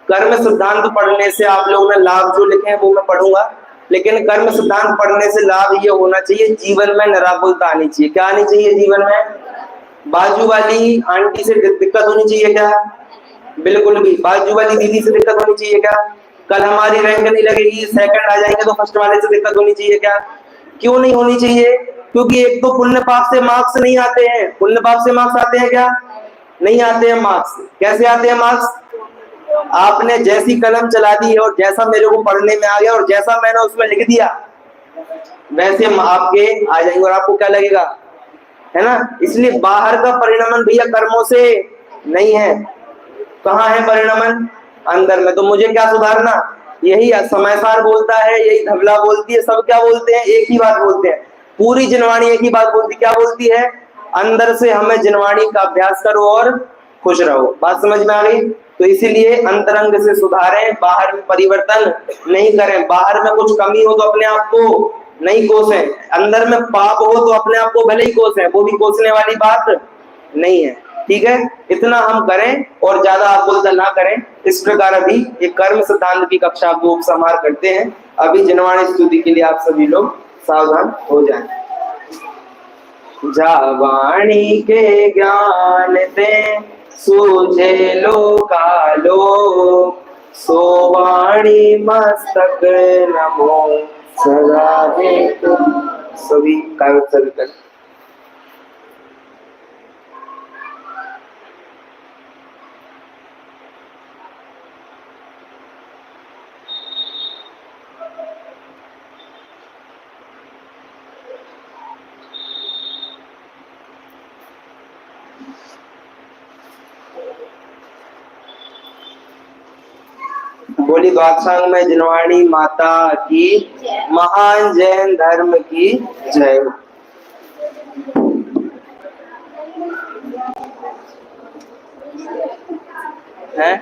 Speaker 1: कर्म सिद्धांत पढ़ने से आप लोगों ने लाभ जो लिखे हैं वो मैं पढ़ूंगा, लेकिन कर्म सिद्धांत पढ़ने से लाभ ये होना चाहिए, जीवन में निराकुलता आनी चाहिए। क्या आनी चाहिए जीवन में? बाजू वाली आंटी से दिक्कत होनी चाहिए क्या? बिल्कुल भी। बाजू वाली दीदी से दिक्कत होनी चाहिए क्या? कल हमारी रैंक नहीं लगेगी, सेकंड आ जाएंगे तो फर्स्ट वाले से दिक्कत होनी चाहिए क्या? क्यों नहीं होनी चाहिए? क्योंकि एक तो पुण्य पाप से मार्क्स नहीं आते हैं। पुण्य पाप से मार्क्स आते हैं क्या? नहीं आते हैं मार्क्स। कैसे आते हैं मार्क्स? आपने जैसी कलम चला दी है और जैसा मेरे को पढ़ने में आ गया और जैसा मैंने उसमें लिख दिया वैसे आपके आ जाएंगे और आपको क्या लगेगा, है ना? इसलिए बाहर का परिणमन भैया कर्मों से नहीं है। कहाँ है परिणमन? अंदर में। तो मुझे क्या सुधारना? यही समयसार बोलता है, यही धवला बोलती है, सब क्या बोलते हैं? एक ही बात बोलते हैं। पूरी जिनवाणी एक ही बात बोलती, क्या बोलती है? अंदर से हमें जिनवाणी का अभ्यास करो और खुश रहो। बात समझ में आ गई? तो इसीलिए अंतरंग से सुधारें, बाहर में परिवर्तन नहीं करें। बाहर में कुछ कमी हो तो अपने आप को नहीं कोसें, अंदर में पाप हो तो अपने आप को भले ही कोसें, वो भी कोसने वाली बात नहीं है। ठीक है, इतना हम करें और ज्यादा आकुलता ना करें। इस प्रकार अभी एक कर्म सिद्धांत की कक्षा को उपसंहार करते हैं। अभी जिनवाणी स्तुति के लिए आप सभी लोग सावधान हो जाएं। जावाणी के ज्ञान ते सूझे लो कालो, सोवाणी मस्तक नमो सदा हेतु। सभी कार्य कर बोली द्वादशांग में जिनवाणी माता की, महान जैन धर्म की जय।